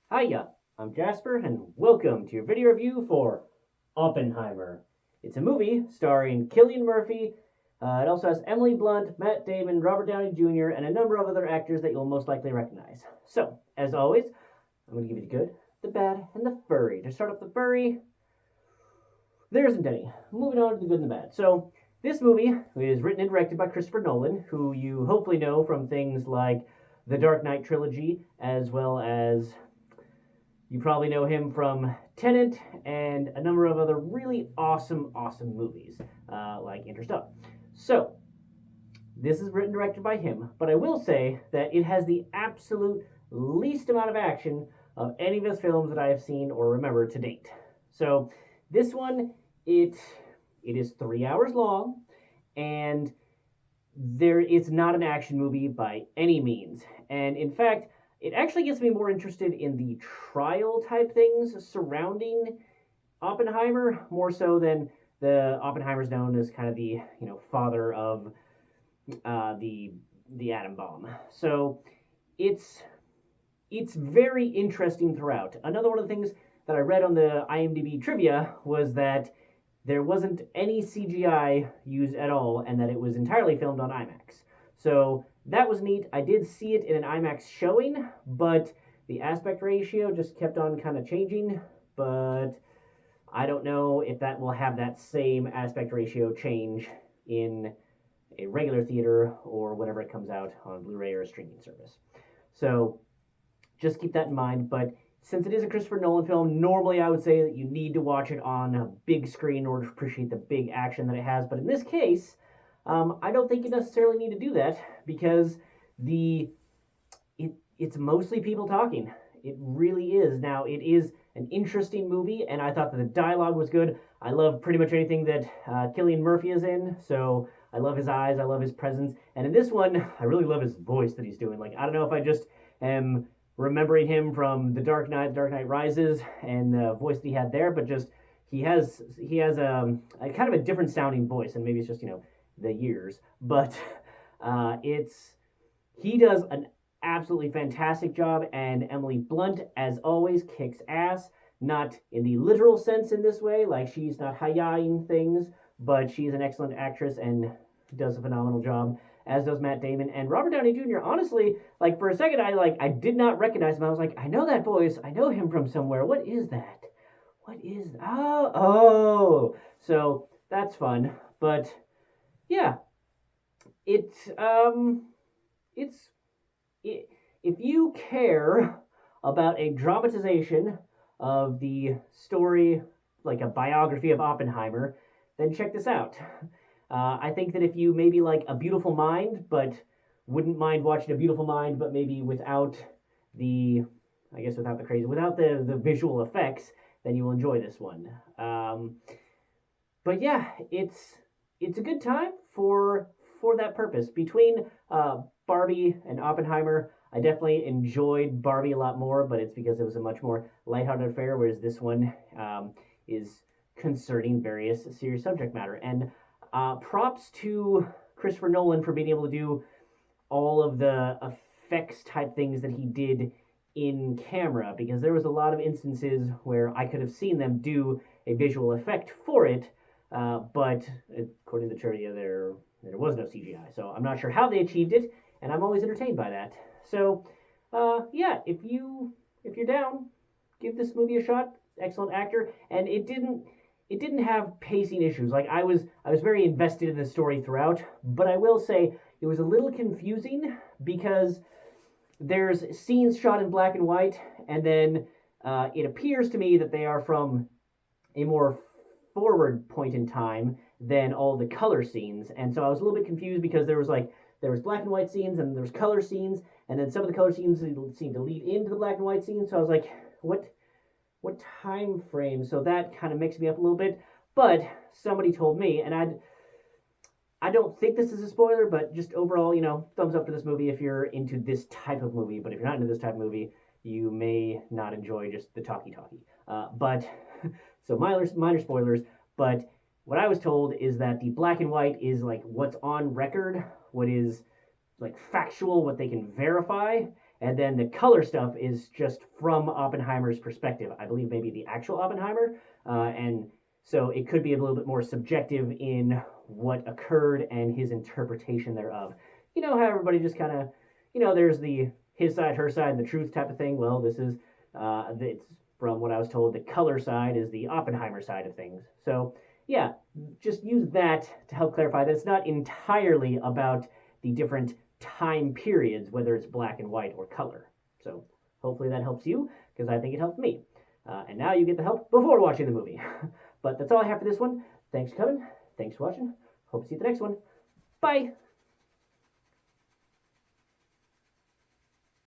Hiya, I'm Jasper, and welcome to your video review for Oppenheimer. It's a movie starring Cillian Murphy. It also has Emily Blunt, Matt Damon, Robert Downey Jr., and a number of other actors that you'll most likely recognize. So, as always, I'm going to give you the good, the bad, and the furry. To start off the furry, there isn't any. Moving on to the good and the bad. So, this movie is written and directed by Christopher Nolan, who you hopefully know from things like the Dark Knight trilogy, as well as you probably know him from Tenet and a number of other really awesome movies, like Interstellar. So, this is written and directed by him, but I will say that it has the absolute least amount of action of any of his films that I have seen or remember to date. So, this one, it is 3 hours long, and it's not an action movie by any means. And in fact, it actually gets me more interested in the trial type things surrounding Oppenheimer, more so than the Oppenheimer's known as kind of the father of the atom bomb. So it's it's very interesting throughout. Another one of the things that I read on the IMDb trivia was that there wasn't any CGI used at all, and that it was entirely filmed on IMAX. So that was neat. I did see it in an IMAX showing, but the aspect ratio just kept on kind of changing. But I don't know if that will have that same aspect ratio change in a regular theater or whenever it comes out on Blu-ray or a streaming service. So just keep that in mind. But since it is a Christopher Nolan film, normally I would say that you need to watch it on a big screen in order to appreciate the big action that it has. But in this case, I don't think you necessarily need to do that because the it's mostly people talking. It really is. Now, it is an interesting movie, and I thought that the dialogue was good. I love pretty much anything that Cillian Murphy is in, so I love his eyes, I love his presence, and in this one, I really love his voice that he's doing. Like, I don't know if I just am remembering him from The Dark Knight, The Dark Knight Rises, and the voice that he had there, but just he has a kind of a different sounding voice, and maybe it's just the years, but it's he does an absolutely fantastic job, and Emily Blunt, as always, kicks ass. Not in the literal sense in this way, like she's not hayaing things, but she's an excellent actress and does a phenomenal job. As does Matt Damon and Robert Downey Jr. Honestly, like for a second, I did not recognize him. I was like, I know that voice. I know him from somewhere. What is that? What is that? Oh. So that's fun, but yeah, it's it's if you care about a dramatization of the story, like a biography of Oppenheimer, then check this out. I think that if you maybe like A Beautiful Mind, but wouldn't mind watching A Beautiful Mind, but maybe without the, I guess without the crazy, without the visual effects, then you will enjoy this one. But yeah, it's a good time for that purpose. Between Barbie and Oppenheimer, I definitely enjoyed Barbie a lot more, but it's because it was a much more lighthearted affair, whereas this one is concerning various serious subject matter. And props to Christopher Nolan for being able to do all of the effects type things that he did in camera, because there was a lot of instances where I could have seen them do a visual effect for it, but according to the trivia, there was no CGI. So I'm not sure how they achieved it, and I'm always entertained by that. So yeah, if you're down, give this movie a shot. Excellent actor, and it didn't have pacing issues. Like I was very invested in the story throughout, but I will say it was a little confusing because there's scenes shot in black and white, and then it appears to me that they are from a more forward point in time than all the color scenes. And so I was a little bit confused because there was black and white scenes and there was color scenes, and then some of the color scenes seemed to lead into the black and white scenes. So I was like, what time frame? So that kind of mixed me up a little bit. But somebody told me, and I don't think this is a spoiler, but just overall, thumbs up for this movie if you're into this type of movie. But if you're not into this type of movie, you may not enjoy just the talkie. But so minor spoilers. But what I was told is that the black and white is like what's on record, what is like factual, what they can verify, And then the color stuff is just from Oppenheimer's perspective. I believe maybe the actual Oppenheimer. And so it could be a little bit more subjective in what occurred and his interpretation thereof. You know how everybody just kind of, there's the his side, her side, the truth type of thing. Well, this is, it's from what I was told, the color side is the Oppenheimer side of things. So yeah, just use that to help clarify that it's not entirely about the different time periods, whether it's black and white or color. So hopefully that helps you, because I think it helped me. And now you get the help before watching the movie. But that's all I have for this one. Thanks for coming. Thanks for watching. Hope to see you at the next one. Bye.